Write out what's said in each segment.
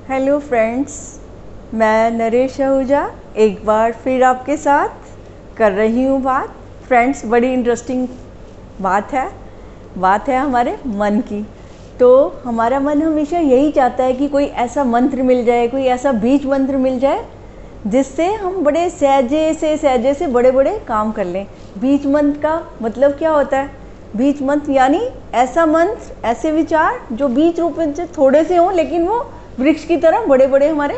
Hello friends, मैं नरेश आहूजा एक बार फिर आपके साथ कर रही हूँ बात। फ्रेंड्स, बड़ी इंटरेस्टिंग बात है हमारे मन की। तो हमारा मन हमेशा यही चाहता है कि कोई ऐसा मंत्र मिल जाए, कोई ऐसा बीज मंत्र मिल जाए जिससे हम बड़े सहजे से बड़े बड़े काम कर लें। बीज मंत्र का मतलब क्या होता है? बीज मंत्र यानी ऐसा मंत्र, ऐसे विचार जो बीज रूप में से थोड़े से हों लेकिन वो वृक्ष की तरह बड़े बड़े हमारे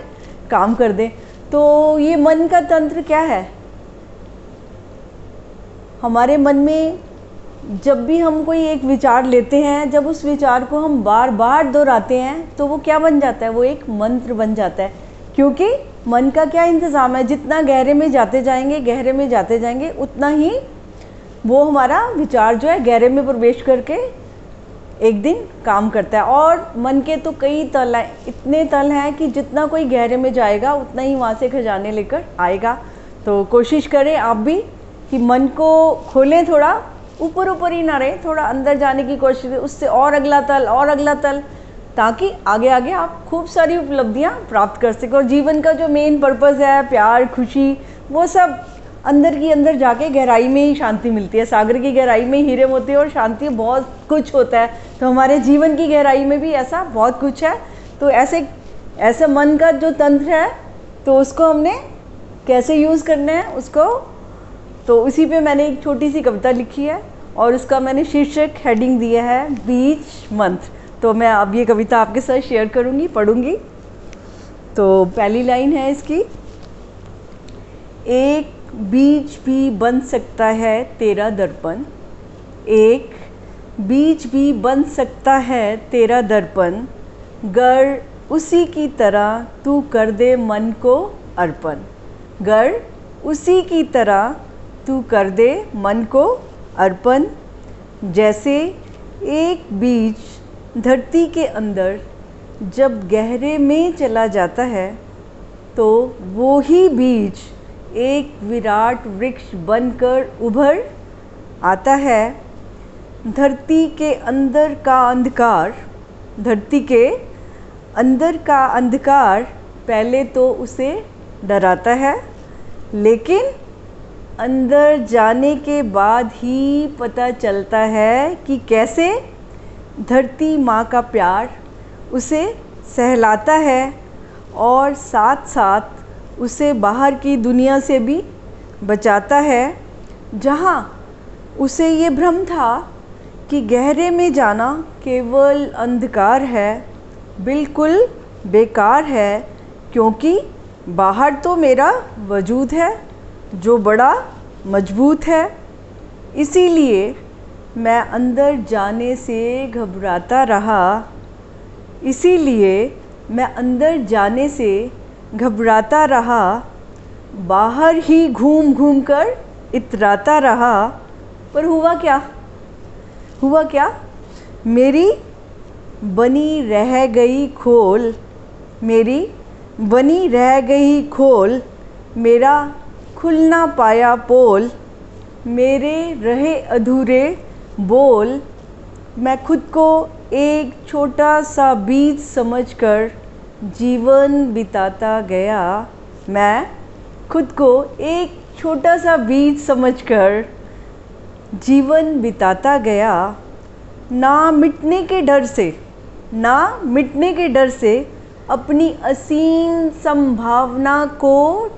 काम कर दें। तो ये मन का तंत्र क्या है? हमारे मन में जब भी हम कोई एक विचार लेते हैं, जब उस विचार को हम बार बार दोहराते हैं तो वो क्या बन जाता है? वो एक मंत्र बन जाता है। क्योंकि मन का क्या इंतज़ाम है, जितना गहरे में जाते जाएंगे उतना ही वो हमारा विचार जो है गहरे में प्रवेश करके एक दिन काम करता है। और मन के तो कई तल हैं, इतने तल हैं कि जितना कोई गहरे में जाएगा उतना ही वहाँ से खजाने लेकर आएगा। तो कोशिश करें आप भी कि मन को खोलें, थोड़ा ऊपर ही ना रहे, थोड़ा अंदर जाने की कोशिश करें, उससे और अगला तल, ताकि आगे आगे आप खूब सारी उपलब्धियाँ प्राप्त कर सकें। और जीवन का जो मेन पर्पज़ है, प्यार, खुशी, वो सब अंदर जाके गहराई में ही शांति मिलती है। सागर की गहराई में हीरे मोती और शांति बहुत कुछ होता है। तो हमारे जीवन की गहराई में भी ऐसा बहुत कुछ है। तो ऐसे मन का जो तंत्र है, तो उसको हमने कैसे यूज़ करना है उसको, तो उसी पे मैंने एक छोटी सी कविता लिखी है और उसका मैंने शीर्षक हेडिंग दिया है बीज मंत्र। तो मैं अब ये कविता आपके साथ शेयर करूँगी, पढ़ूँगी। तो पहली लाइन है इसकी: एक बीज भी बन सकता है तेरा दर्पण, एक बीज भी बन सकता है तेरा दर्पण, गर उसी की तरह तू कर दे मन को अर्पण, गर उसी की तरह तू कर दे मन को अर्पण। जैसे एक बीज धरती के अंदर जब गहरे में चला जाता है तो वो ही बीज एक विराट वृक्ष बनकर उभर आता है। धरती के अंदर का अंधकार पहले तो उसे डराता है, लेकिन अंदर जाने के बाद ही पता चलता है कि कैसे धरती माँ का प्यार उसे सहलाता है और साथ साथ उसे बाहर की दुनिया से भी बचाता है, जहाँ उसे ये भ्रम था कि गहरे में जाना केवल अंधकार है, बिल्कुल बेकार है, क्योंकि बाहर तो मेरा वजूद है जो बड़ा मजबूत है। इसीलिए मैं अंदर जाने से घबराता रहा, बाहर ही घूम घूम कर इतराता रहा। पर हुआ क्या? मेरी बनी रह गई खोल, मेरा खुल ना पाया पोल, मेरे रहे अधूरे बोल। मैं खुद को एक छोटा सा बीज समझकर जीवन बिताता गया, ना मिटने के डर से अपनी असीम संभावना को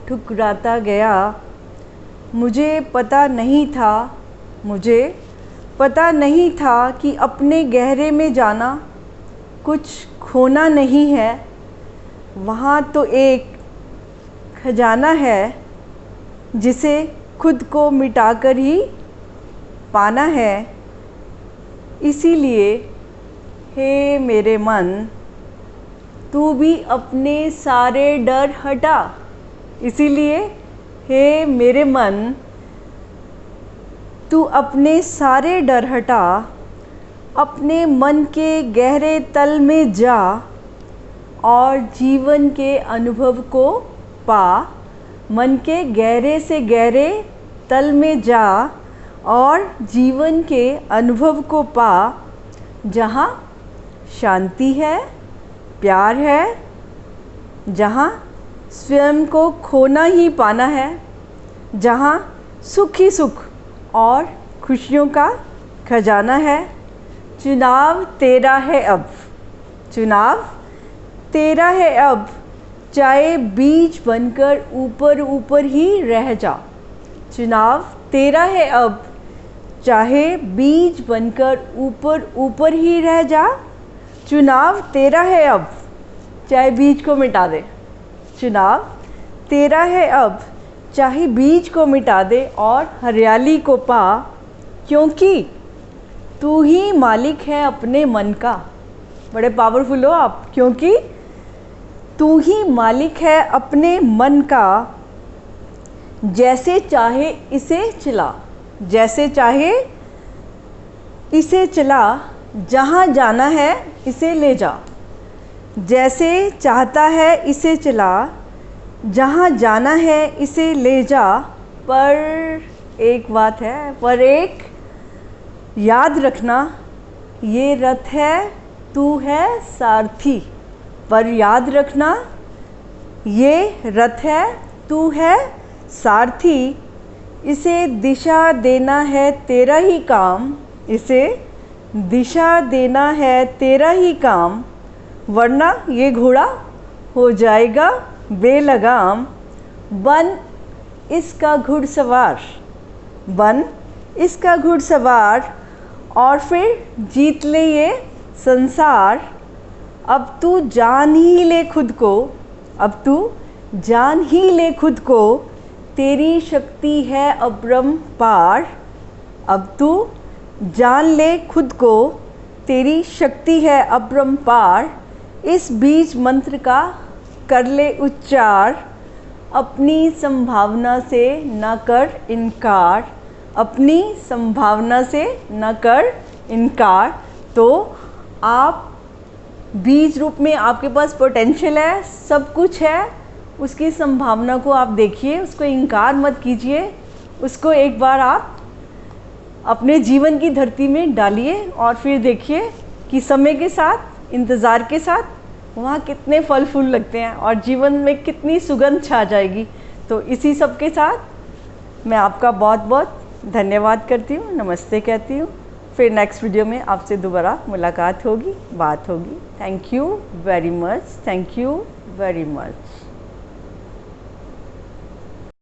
ठुकराता गया। मुझे पता नहीं था कि अपने गहरे में जाना कुछ खोना नहीं है, वहाँ तो एक खजाना है जिसे खुद को मिटाकर ही पाना है। इसीलिए हे मेरे मन, तू भी अपने सारे डर हटा, अपने मन के गहरे तल में जा और जीवन के अनुभव को पा। मन के गहरे से गहरे तल में जा और जीवन के अनुभव को पा, जहाँ शांति है, प्यार है, जहाँ स्वयं को खोना ही पाना है, जहाँ सुख ही सुख और खुशियों का खजाना है। चुनाव तेरा है अब, चुनाव तेरा है अब, चाहे बीज बनकर ऊपर ऊपर ही रह जा। चुनाव तेरा है अब, चाहे बीज बनकर ऊपर ऊपर ही रह जा। चुनाव तेरा है अब, चाहे बीज को मिटा दे। चुनाव तेरा है अब, चाहे बीज को मिटा दे और हरियाली को पा, क्योंकि तू ही मालिक है अपने मन का। बड़े पावरफुल हो आप, क्योंकि तू ही मालिक है अपने मन का। जैसे चाहे इसे चला, जैसे चाहे इसे चला, जहाँ जाना है इसे ले जा। जैसे चाहता है इसे चला, जहाँ जाना है इसे ले जा। पर एक बात है, पर एक याद रखना, ये रथ है तू है सारथी। पर याद रखना, ये रथ है तू है सारथी। इसे दिशा देना है तेरा ही काम, इसे दिशा देना है तेरा ही काम, वरना ये घोड़ा हो जाएगा बेलगाम। बन इसका घुड़सवार, बन इसका घुड़सवार, और फिर जीत ले ये संसार। अब तू जान ही ले खुद को, अब तू जान ही ले खुद को, तेरी शक्ति है अपरंपार। अब तू जान ले खुद को, तेरी शक्ति है अपरंपार। इस बीज मंत्र का कर ले उच्चार, अपनी संभावना से न कर इनकार, अपनी संभावना से न कर इनकार। तो आप बीज रूप में, आपके पास पोटेंशियल है, सब कुछ है, उसकी संभावना को आप देखिए, उसको इनकार मत कीजिए, उसको एक बार आप अपने जीवन की धरती में डालिए और फिर देखिए कि समय के साथ, इंतज़ार के साथ वहाँ कितने फल फूल लगते हैं और जीवन में कितनी सुगंध छा जाएगी। तो इसी सब के साथ मैं आपका बहुत बहुत धन्यवाद करती हूँ, नमस्ते कहती हूँ। फिर नेक्स्ट वीडियो में आपसे दोबारा मुलाकात होगी, बात होगी। Thank you very much, thank you very much.